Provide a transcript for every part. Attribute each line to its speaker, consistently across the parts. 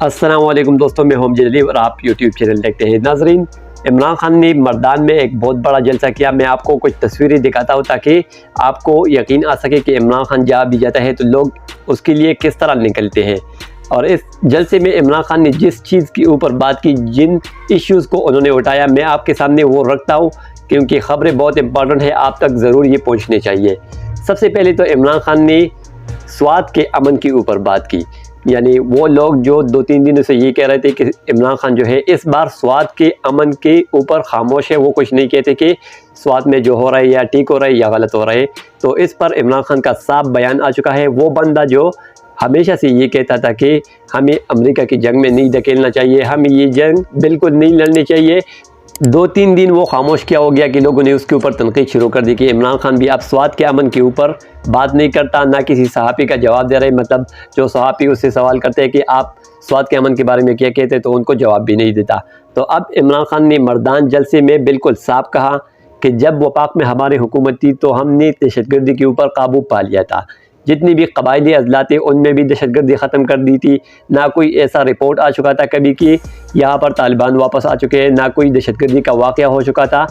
Speaker 1: अस्सलाम वालेकुम दोस्तों, मैं होम जलील और आप यूट्यूब चैनल देखते हैं। नाजरीन, इमरान खान ने मर्दान में एक बहुत बड़ा जलसा किया। मैं आपको कुछ तस्वीरें दिखाता हूँ ताकि आपको यकीन आ सके कि इमरान खान जहाँ भी जाता है तो लोग उसके लिए किस तरह निकलते हैं। और इस जलसे में इमरान खान ने जिस चीज़ के ऊपर बात की, जिन इश्यूज़ को उन्होंने उठाया, मैं आपके सामने वो रखता हूँ क्योंकि ख़बरें बहुत इंपॉर्टेंट है, आप तक ज़रूर ये पहुँचने चाहिए। सबसे पहले तो इमरान खान ने स्वात के अमन के ऊपर बात की। यानी वो लोग जो 2-3 दिनों से ये कह रहे थे कि इमरान खान जो है इस बार स्वात के अमन के ऊपर खामोश है, वो कुछ नहीं कहते कि स्वात में जो हो रहा है या ठीक हो रहा है या गलत हो रहा है। तो इस पर इमरान खान का साफ बयान आ चुका है। वो बंदा जो हमेशा से ये कहता था कि हमें अमेरिका की जंग में नहीं धकेलना चाहिए, हमें ये जंग बिल्कुल नहीं लड़नी चाहिए, 2-3 दिन वो खामोश क्या हो गया कि लोगों ने उसके ऊपर तनकीद शुरू कर दी कि इमरान खान भी अब स्वात के अमन के ऊपर बात नहीं करता, ना किसी सहाफ़ी का जवाब दे रहे। मतलब जो सहाफ़ी उससे सवाल करते हैं कि आप स्वात के अमन के बारे में क्या कहते हैं, तो उनको जवाब भी नहीं देता। तो अब इमरान खान ने मर्दान जलसे में बिल्कुल साफ कहा कि जब वफाक में हमारी हुकूमत थी तो हमने दहशतगर्दी के ऊपर काबू पा लिया था। जितनी भी कबायली अजला थे उनमें भी दहशतगर्दी ख़त्म कर दी थी। ना कोई ऐसा रिपोर्ट आ चुका था कभी कि यहाँ पर तालिबान वापस आ चुके हैं, ना कोई दहशतगर्दी का वाक़या हो चुका था।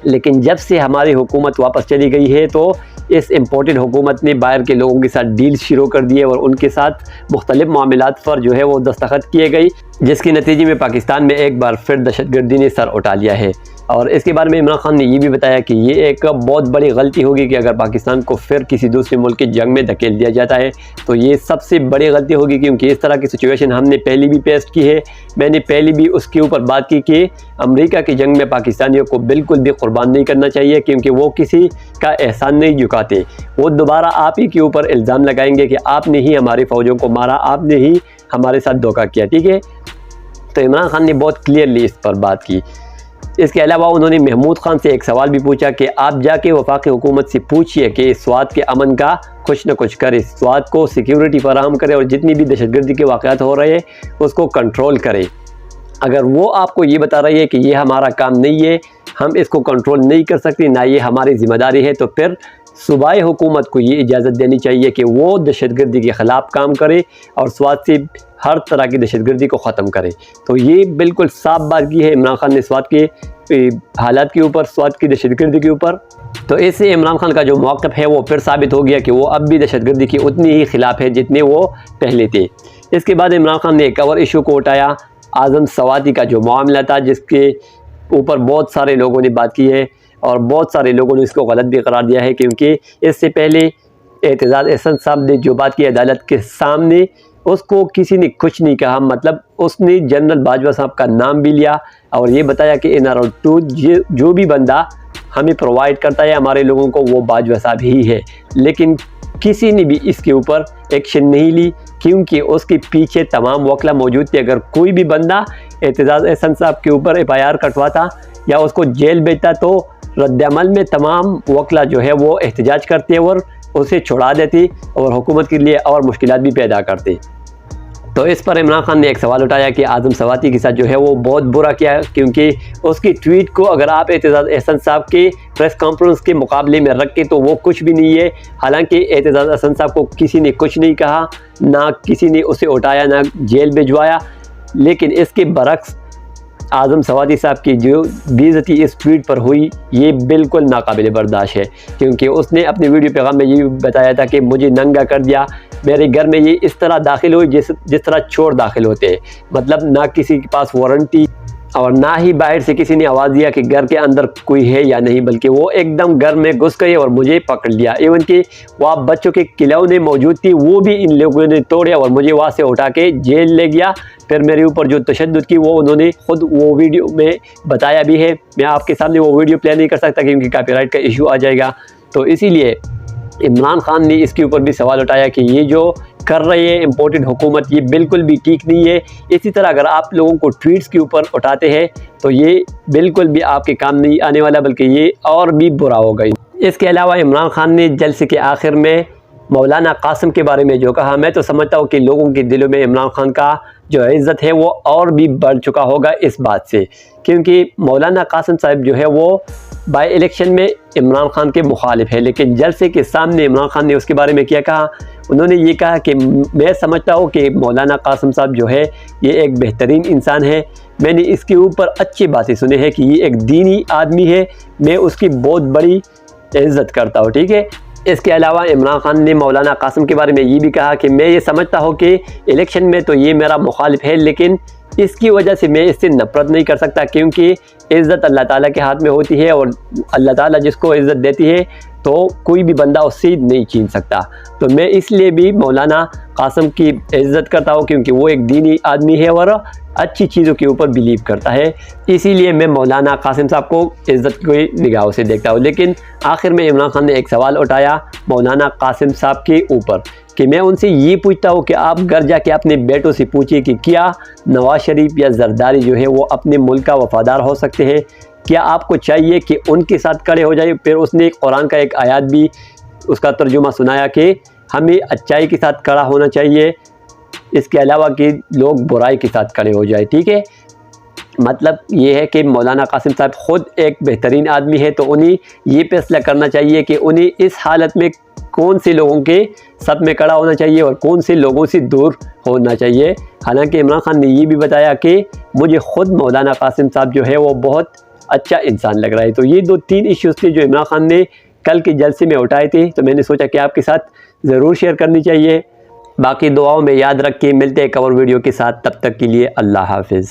Speaker 1: लेकिन जब से हमारी हुकूमत वापस चली गई है तो इस इम्पोर्टेड हुकूमत ने बाहर के लोगों के साथ डील शुरू कर दिए और उनके साथ मुख्तलिफ मामलात पर जो है वो दस्तखत किए गई, जिसके नतीजे में पाकिस्तान में एक बार फिर दहशतगर्दी ने सर उठा लिया है। और इसके बारे में इमरान खान ने ये भी बताया कि ये एक बहुत बड़ी गलती होगी कि अगर पाकिस्तान को फिर किसी दूसरे मुल्क की जंग में धकेल दिया जाता है तो ये सबसे बड़ी गलती होगी, क्योंकि इस तरह की सिचुएशन हमने पहले भी पेश की है। मैंने पहले भी उसके ऊपर बात की कि अमेरिका की जंग में पाकिस्तानियों को बिल्कुल भी कुर्बान नहीं करना चाहिए, क्योंकि वो किसी का एहसान नहीं झुकाते। वो दोबारा आप ही के ऊपर इल्ज़ाम लगाएंगे कि आपने ही हमारी फ़ौजों को मारा, आपने ही हमारे साथ धोखा किया। ठीक है, तो इमरान खान ने बहुत क्लियरली इस पर बात की। इसके अलावा उन्होंने महमूद खान से एक सवाल भी पूछा कि आप जाके वफाकी हुकूमत से पूछिए कि स्वात के अमन का कुछ न कुछ करे, स्वात को सिक्योरिटी फराहम करे और जितनी भी दहशतगर्दी के वाक़यात हो रहे हैं उसको कंट्रोल करे। अगर वो आपको ये बता रही है कि ये हमारा काम नहीं है, हम इसको कंट्रोल नहीं कर सकते, ना ये हमारी ज़िम्मेदारी है, तो फिर सूबाई हुकूमत को ये इजाज़त देनी चाहिए कि वो दहशतगर्दी के ख़िलाफ़ काम करे और स्वात से हर तरह की दहशतगर्दी को ख़त्म करे। तो ये बिल्कुल साफ बात की है इमरान खान ने स्वात के हालात के ऊपर, स्वात की दहशतगर्दी के ऊपर। तो इससे इमरान खान का जो मौक़िफ़ है वो फिर साबित हो गया कि वो अब भी दहशतगर्दी की उतनी ही ख़िलाफ़ है जितने वो पहले थे। इसके बाद इमरान खान ने एक और इशू को उठाया, आज़म सवाती का जो मामला था, जिसके ऊपर बहुत सारे लोगों ने बात की है और बहुत सारे लोगों ने इसको गलत भी करार दिया है, क्योंकि इससे पहले एतजाज़ अहसन साहब ने जो बात की अदालत के सामने, उसको किसी ने कुछ नहीं कहा। मतलब उसने जनरल बाजवा साहब का नाम भी लिया और ये बताया कि NRO2 जो भी बंदा हमें प्रोवाइड करता है हमारे लोगों को, वो बाजवा साहब ही है। लेकिन किसी ने भी इसके ऊपर एक्शन नहीं ली, क्योंकि उसके पीछे तमाम वकला मौजूद थे। अगर कोई भी बंदा एतजाज़ अहसन साहब के ऊपर FIR कटवाता या उसको जेल भेजता तो रद्दअमल में तमाम वकला जो है वो एहतजाज करते और उसे छुड़ा देती और हुकूमत के लिए और मुश्किलात भी पैदा करते। तो इस पर इमरान खान ने एक सवाल उठाया कि आज़म सवाती के साथ जो है वो बहुत बुरा किया, क्योंकि उसकी ट्वीट को अगर आप एतजाज़ अहसन साहब के प्रेस कॉन्फ्रेंस के मुकाबले में रख के तो वो कुछ भी नहीं है। हालांकि एतजाज़ अहसन साहब को किसी ने कुछ नहीं कहा, ना किसी ने उसे उठाया, ना जेल भिजवाया। लेकिन इसके बरक्स आज़म सवाती साहब की जो बेइज्जती इस ट्वीट पर हुई, ये बिल्कुल नाकाबिल बर्दाश्त है, क्योंकि उसने अपने वीडियो पैगाम में ये भी बताया था कि मुझे नंगा कर दिया, मेरे घर में ये इस तरह दाखिल हुई जिस तरह चोर दाखिल होते हैं। मतलब ना किसी के पास वारंट थी और ना ही बाहर से किसी ने आवाज़ दिया कि घर के अंदर कोई है या नहीं, बल्कि वो एकदम घर में घुस गए और मुझे पकड़ लिया। इवन कि वहाँ बच्चों के खिलौने मौजूद थी, वो भी इन लोगों ने तोड़े और मुझे वहाँ से उठा के जेल ले गया। फिर मेरे ऊपर जो तशद्दुद की वो उन्होंने खुद वो वीडियो में बताया भी है। मैं आपके सामने वो वीडियो प्ले नहीं कर सकता क्योंकि कॉपीराइट का इशू आ जाएगा। तो इसीलिए इमरान खान ने इसके ऊपर भी सवाल उठाया कि ये जो कर रही है इम्पोर्टेड हुकूमत, ये बिल्कुल भी ठीक नहीं है। इसी तरह अगर आप लोगों को ट्वीट्स के ऊपर उठाते हैं तो ये बिल्कुल भी आपके काम नहीं आने वाला, बल्कि ये और भी बुरा होगा। इसके अलावा इमरान खान ने जलसे के आखिर में मौलाना कासिम के बारे में जो कहा, मैं तो समझता हूँ कि लोगों के दिलों में इमरान खान का जो इज़्ज़त है वो और भी बढ़ चुका होगा इस बात से, क्योंकि मौलाना कासिम साहब जो है वो बाई इलेक्शन में इमरान खान के मुखालिफ है, लेकिन जलसे के सामने इमरान खान ने उसके बारे में क्या कहा, उन्होंने ये कहा कि मैं समझता हूँ कि मौलाना कासिम साहब जो है ये एक बेहतरीन इंसान है, मैंने इसके ऊपर अच्छी बातें सुनी है कि ये एक दीनी आदमी है, मैं उसकी बहुत बड़ी इज़्ज़त करता हूँ। ठीक है। इसके अलावा इमरान खान ने मौलाना कासिम के बारे में ये भी कहा कि मैं ये समझता हूँ कि इलेक्शन में तो ये मेरा मुखालिफ है, लेकिन इसकी वजह से मैं इससे नफ़रत नहीं कर सकता, क्योंकि इज़्ज़त अल्लाह ताला के हाथ में होती है और अल्लाह ताला जिसको इज़्ज़त देती है तो कोई भी बंदा उससे नहीं छीन सकता। तो मैं इसलिए भी मौलाना कासिम की इज़्ज़त करता हूँ, क्योंकि वो एक दीनी आदमी है और अच्छी चीज़ों के ऊपर बिलीव करता है, इसीलिए मैं मौलाना कासिम साहब को इज़्ज़त की निगाहों से देखता हूँ। लेकिन आखिर में इमरान खान ने एक सवाल उठाया मौलाना कासिम साहब के ऊपर कि मैं उनसे ये पूछता हूँ कि आप घर जाके अपने बेटों से पूछिए कि क्या नवाज शरीफ या जरदारी जो है वो अपने मुल्क का वफ़ादार हो सकते हैं, क्या आपको चाहिए कि उनके साथ खड़े हो जाए। फिर उसने कुरान का एक आयत भी उसका तर्जुमा सुनाया कि हमें अच्छाई के साथ खड़ा होना चाहिए, इसके अलावा कि लोग बुराई के साथ खड़े हो जाए। ठीक है। मतलब ये है कि मौलाना कासिम साहब ख़ुद एक बेहतरीन आदमी है, तो उन्हें ये फैसला करना चाहिए कि उन्हें इस हालत में कौन से लोगों के साथ में खड़ा होना चाहिए और कौन से लोगों से दूर होना चाहिए। हालांकि इमरान खान ने ये भी बताया कि मुझे ख़ुद मौलाना कासिम साहब जो है वो बहुत अच्छा इंसान लग रहा है। तो ये 2-3 इश्यूज़ थे जो इमरान खान ने कल के जलसे में उठाए थे, तो मैंने सोचा कि आपके साथ ज़रूर शेयर करनी चाहिए। बाकी दुआओं में याद रख के मिलते हैं कवर वीडियो के साथ, तब तक के लिए अल्लाह हाफिज़।